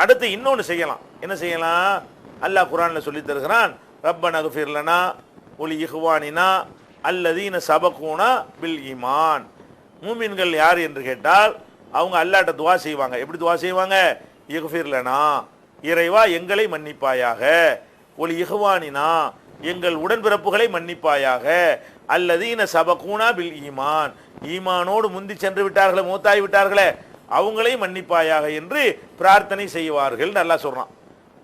அடுத்து இன்னொன்று செய்யலாம். என்ன செய்யலாம்? அல்லாஹ் குர்ஆன்ல சொல்லி தருகிறான், ரப்பனா குஃபிர் லனா ஒலி இஹ்வானினா அல்லதீன சபகூனா பில் ஈமான். மூமின்கள் யார் என்று கேட்டால் அவங்க அல்லாஹ்ட்ட துஆ செய்வாங்க. எப்படி துஆ செய்வாங்க? இக்ஃபிர் லனா, இறைவா எங்களை மன்னிப்பாயாக, ஒலி இஹ்வானினா எங்கள் உடன்பிறப்புகளை மன்னிப்பாயாக, அல்லதீன சபகூனா பில் ஈமான் ஈமானோடு முந்தி சென்று விட்டார்களே, மூத்தாய் விட்டார்களே, அவங்களை மன்னிப்பாயாக என்று பிரார்த்தனை செய்வார்கள் அல்லாஹ் சொல்றான்.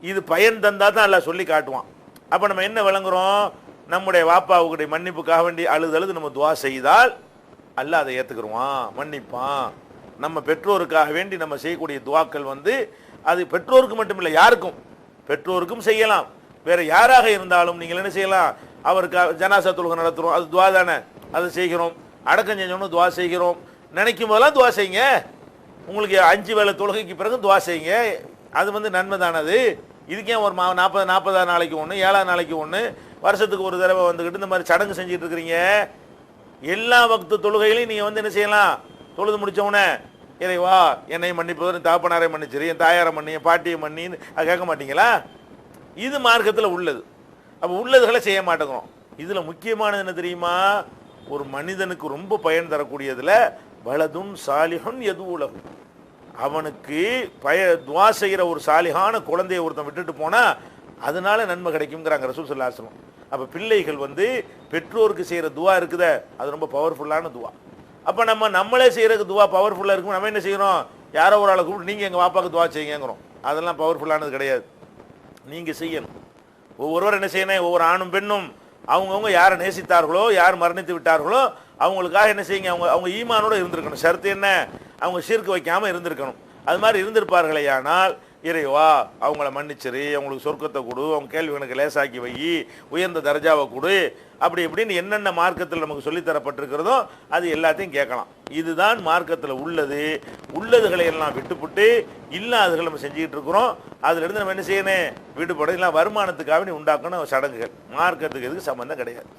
இது பயன் தந்தா தான் அல்லாஹ் சொல்லி காட்டுவான். அப்போ நம்ம என்ன விளங்குறோம்? நம்முடைய வாப்பாவுடைய மன்னிப்புக்காக வேண்டி அழுது நம்ம துவா செய்தால் அல்லாஹ் அதை ஏற்றுக்குருவான், மன்னிப்பான். நம்ம பெற்றோருக்காக வேண்டி நம்ம செய்யக்கூடிய துவாக்கள் அது பெற்றோருக்கு மட்டும் இல்லை, யாருக்கும், பெற்றோருக்கும் செய்யலாம். வேற யாராக இருந்தாலும் நீங்கள் என்ன செய்யலாம்? அவருக்கு ஜனாசா தொழுகை நடத்துகிறோம், அது துவா தானே, அதை செய்கிறோம். அடக்கம் செஞ்சோன்னு துவா செய்கிறோம். நினைக்கும் போதெல்லாம் துவா செய்யுங்க. உங்களுக்கு 5 வேளை தொழுகைக்கு பிறகு துவா செய்யுங்க. அது நன்மை தானது. இதுக்கே ஒரு 40 நாளைக்கு ஒன்று, 7 நாளைக்கு ஒன்று, வருஷத்துக்கு ஒரு தடவை வந்துக்கிட்டு இந்த மாதிரி சடங்கு செஞ்சுட்டு இருக்கிறீங்க. எல்லா வக்து தொழுகையிலையும் நீங்கள் என்ன செய்யலாம்? தொழுது முடித்தவொடனே இறைவா என்னை மன்னிப்பது, என் தாப்பனாரை மன்னிச்சிரு, என் தாயாரை மன்னி, என் பாட்டியை மன்னின்னு அது கேட்க மாட்டீங்களா? இது மார்க்கத்தில் உள்ளது. அப்போ உள்ளதுகளை செய்ய மாட்டேங்கிறோம். இதில் முக்கியமானது என்ன தெரியுமா? ஒரு மனிதனுக்கு ரொம்ப பயன் தரக்கூடியதில் வலதுன் சாலிஹுன் எது உலகு, அவனுக்கு துவா செய்கிற ஒரு சாலிஹான குழந்தையை ஒருத்தன் விட்டுட்டு போனால் அதனால நன்மை கிடைக்குங்கிறாங்க ரசூல் ஸல்லல்லாஹு அலைஹி வஸல்லம். அப்போ பிள்ளைகள் பெற்றோருக்கு செய்கிற துவா இருக்குதே, அது ரொம்ப பவர்ஃபுல்லான துவா. அப்போ நம்மளே செய்கிறதுக்கு துவா பவர்ஃபுல்லாக இருக்கும். நம்ம என்ன செய்கிறோம்? யாரோ ஒரு ஆளை கூப்பிட்டு நீங்கள் எங்கள் வாப்பாவுக்கு துவா செய்யுங்கிறோம். அதெல்லாம் பவர்ஃபுல்லானது கிடையாது. நீங்கள் செய்யணும். ஒவ்வொருவர் என்ன செய்யணும்? ஒவ்வொரு ஆணும் பெண்ணும் அவங்கவுங்க யாரை நேசித்தார்களோ, யார் மரணித்து விட்டார்களோ அவங்களுக்காக என்ன செய்யுங்க? அவங்க ஈமானோடு இருந்திருக்கணும். ஷர்த்து என்ன? அவங்க ஷிர்க் வைக்காமல் இருந்திருக்கணும். அது மாதிரி இருந்திருப்பார்களே ஆனால் இறைவா அவங்கள மன்னிச்சிரு, அவங்களுக்கு சொர்க்கத்தை கொடு, அவங்க கேள்விகளுக்கு லேசாக்கி வை, உயர்ந்த தர்ஜாவை கொடு, அப்படி இப்படின்னு என்னென்ன மார்க்கத்தில் நமக்கு சொல்லித்தரப்பட்டிருக்கிறதோ அது எல்லாத்தையும் கேட்கலாம். இதுதான் மார்க்கத்தில் உள்ளதுகளை எல்லாம் விட்டுப்புட்டு இல்லாததுகளை நம்ம செஞ்சுக்கிட்டு இருக்கிறோம். அதிலிருந்து நம்ம என்ன செய்யணும்? விடுபட இல்லை வருமானத்துக்காக உண்டாக்கணும் சடங்குகள். மார்க்கத்துக்கு எதுக்கு சம்பந்தம் கிடையாது.